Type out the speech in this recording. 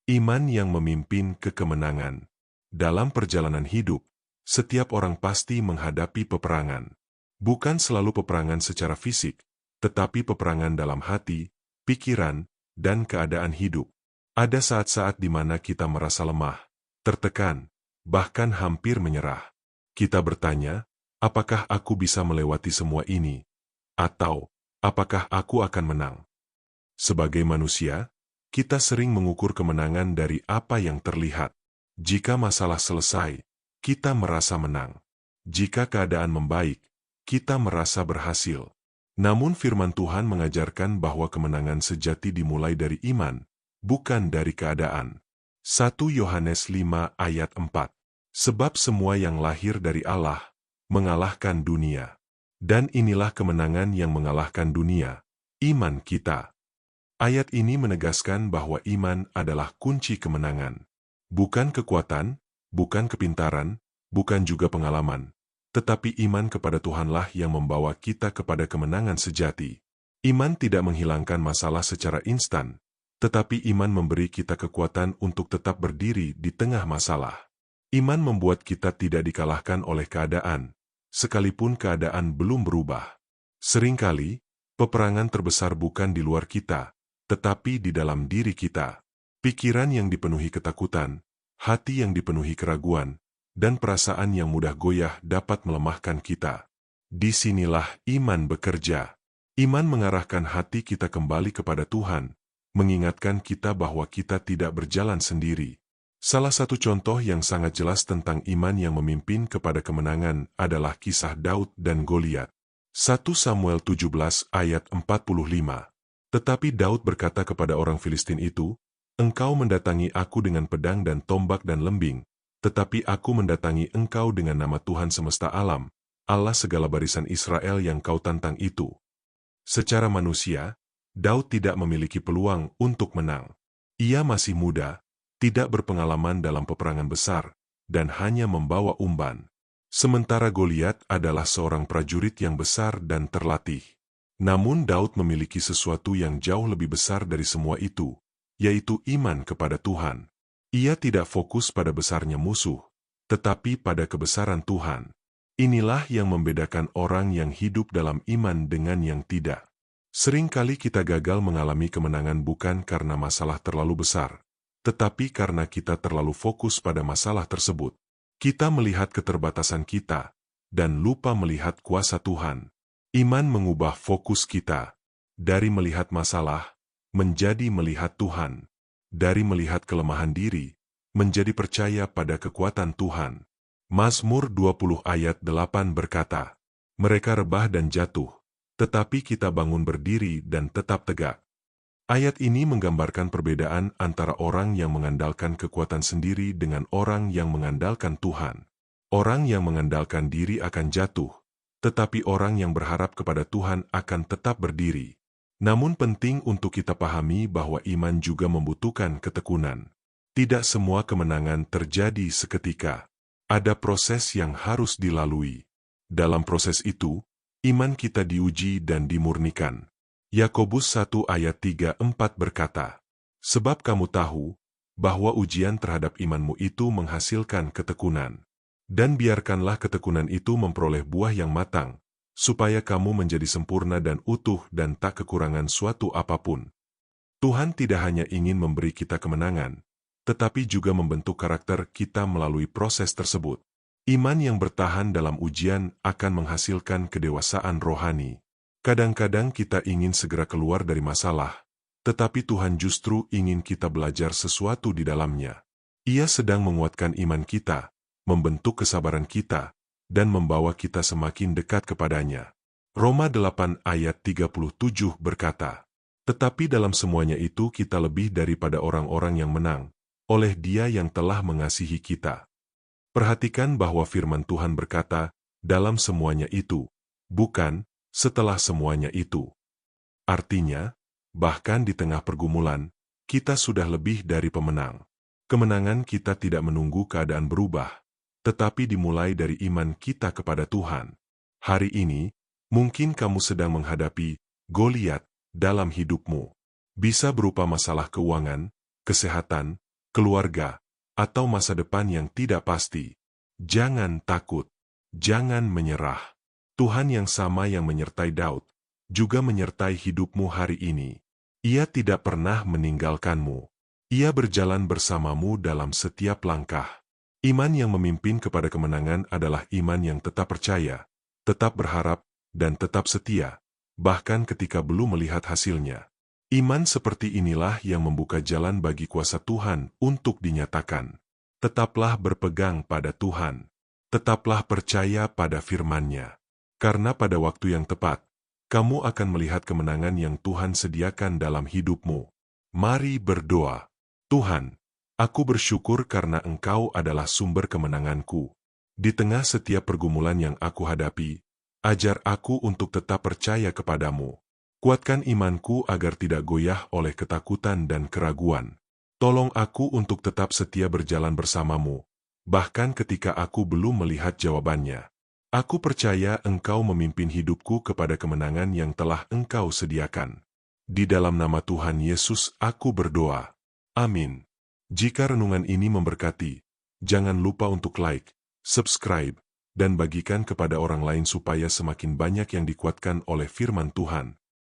Iman yang memimpin ke kemenangan. Dalam perjalanan hidup, setiap orang pasti menghadapi peperangan. Bukan selalu peperangan secara fisik, tetapi peperangan dalam hati, pikiran, dan keadaan hidup. Ada saat-saat di mana kita merasa lemah, tertekan, bahkan hampir menyerah. Kita bertanya, apakah aku bisa melewati semua ini? Atau, apakah aku akan menang? Sebagai manusia, kita sering mengukur kemenangan dari apa yang terlihat. Jika masalah selesai, kita merasa menang. Jika keadaan membaik, kita merasa berhasil. Namun firman Tuhan mengajarkan bahwa kemenangan sejati dimulai dari iman, bukan dari keadaan. 1 Yohanes 5 ayat 4. Sebab semua yang lahir dari Allah, mengalahkan dunia. Dan inilah kemenangan yang mengalahkan dunia, iman kita. Ayat ini menegaskan bahwa iman adalah kunci kemenangan. Bukan kekuatan, bukan kepintaran, bukan juga pengalaman. Tetapi iman kepada Tuhanlah yang membawa kita kepada kemenangan sejati. Iman tidak menghilangkan masalah secara instan, tetapi iman memberi kita kekuatan untuk tetap berdiri di tengah masalah. Iman membuat kita tidak dikalahkan oleh keadaan, sekalipun keadaan belum berubah. Seringkali, peperangan terbesar bukan di luar kita, tetapi di dalam diri kita. Pikiran yang dipenuhi ketakutan, hati yang dipenuhi keraguan, dan perasaan yang mudah goyah dapat melemahkan kita. Disinilah iman bekerja. Iman mengarahkan hati kita kembali kepada Tuhan, mengingatkan kita bahwa kita tidak berjalan sendiri. Salah satu contoh yang sangat jelas tentang iman yang memimpin kepada kemenangan adalah kisah Daud dan Goliat. 1 Samuel 17 ayat 45. Tetapi Daud berkata kepada orang Filistin itu, "Engkau mendatangi aku dengan pedang dan tombak dan lembing, tetapi aku mendatangi engkau dengan nama Tuhan semesta alam, Allah segala barisan Israel yang kau tantang itu." Secara manusia, Daud tidak memiliki peluang untuk menang. Ia masih muda, tidak berpengalaman dalam peperangan besar, dan hanya membawa umban. Sementara Goliat adalah seorang prajurit yang besar dan terlatih. Namun Daud memiliki sesuatu yang jauh lebih besar dari semua itu, yaitu iman kepada Tuhan. Ia tidak fokus pada besarnya musuh, tetapi pada kebesaran Tuhan. Inilah yang membedakan orang yang hidup dalam iman dengan yang tidak. Seringkali kita gagal mengalami kemenangan bukan karena masalah terlalu besar, tetapi karena kita terlalu fokus pada masalah tersebut. Kita melihat keterbatasan kita, dan lupa melihat kuasa Tuhan. Iman mengubah fokus kita dari melihat masalah menjadi melihat Tuhan, dari melihat kelemahan diri menjadi percaya pada kekuatan Tuhan. Mazmur 20 ayat 8 berkata, "Mereka rebah dan jatuh, tetapi kita bangun berdiri dan tetap tegak." Ayat ini menggambarkan perbedaan antara orang yang mengandalkan kekuatan sendiri dengan orang yang mengandalkan Tuhan. Orang yang mengandalkan diri akan jatuh, tetapi orang yang berharap kepada Tuhan akan tetap berdiri. Namun penting untuk kita pahami bahwa iman juga membutuhkan ketekunan. Tidak semua kemenangan terjadi seketika. Ada proses yang harus dilalui. Dalam proses itu, iman kita diuji dan dimurnikan. Yakobus 1 ayat 3-4 berkata, "Sebab kamu tahu bahwa ujian terhadap imanmu itu menghasilkan ketekunan. Dan biarkanlah ketekunan itu memperoleh buah yang matang, supaya kamu menjadi sempurna dan utuh dan tak kekurangan suatu apapun." Tuhan tidak hanya ingin memberi kita kemenangan, tetapi juga membentuk karakter kita melalui proses tersebut. Iman yang bertahan dalam ujian akan menghasilkan kedewasaan rohani. Kadang-kadang kita ingin segera keluar dari masalah, tetapi Tuhan justru ingin kita belajar sesuatu di dalamnya. Ia sedang menguatkan iman kita, membentuk kesabaran kita, dan membawa kita semakin dekat kepadanya. Roma 8 ayat 37 berkata, "Tetapi dalam semuanya itu kita lebih daripada orang-orang yang menang, oleh Dia yang telah mengasihi kita." Perhatikan bahwa firman Tuhan berkata, dalam semuanya itu, bukan setelah semuanya itu. Artinya, bahkan di tengah pergumulan, kita sudah lebih dari pemenang. Kemenangan kita tidak menunggu keadaan berubah, tetapi dimulai dari iman kita kepada Tuhan. Hari ini, mungkin kamu sedang menghadapi Goliat dalam hidupmu. Bisa berupa masalah keuangan, kesehatan, keluarga, atau masa depan yang tidak pasti. Jangan takut. Jangan menyerah. Tuhan yang sama yang menyertai Daud, juga menyertai hidupmu hari ini. Ia tidak pernah meninggalkanmu. Ia berjalan bersamamu dalam setiap langkah. Iman yang memimpin kepada kemenangan adalah iman yang tetap percaya, tetap berharap, dan tetap setia, bahkan ketika belum melihat hasilnya. Iman seperti inilah yang membuka jalan bagi kuasa Tuhan untuk dinyatakan. Tetaplah berpegang pada Tuhan. Tetaplah percaya pada firman-Nya. Karena pada waktu yang tepat, kamu akan melihat kemenangan yang Tuhan sediakan dalam hidupmu. Mari berdoa. Tuhan, aku bersyukur karena Engkau adalah sumber kemenanganku. Di tengah setiap pergumulan yang aku hadapi, ajar aku untuk tetap percaya kepadamu. Kuatkan imanku agar tidak goyah oleh ketakutan dan keraguan. Tolong aku untuk tetap setia berjalan bersamamu, bahkan ketika aku belum melihat jawabannya. Aku percaya Engkau memimpin hidupku kepada kemenangan yang telah Engkau sediakan. Di dalam nama Tuhan Yesus aku berdoa. Amin. Jika renungan ini memberkati, jangan lupa untuk like, subscribe, dan bagikan kepada orang lain supaya semakin banyak yang dikuatkan oleh firman Tuhan.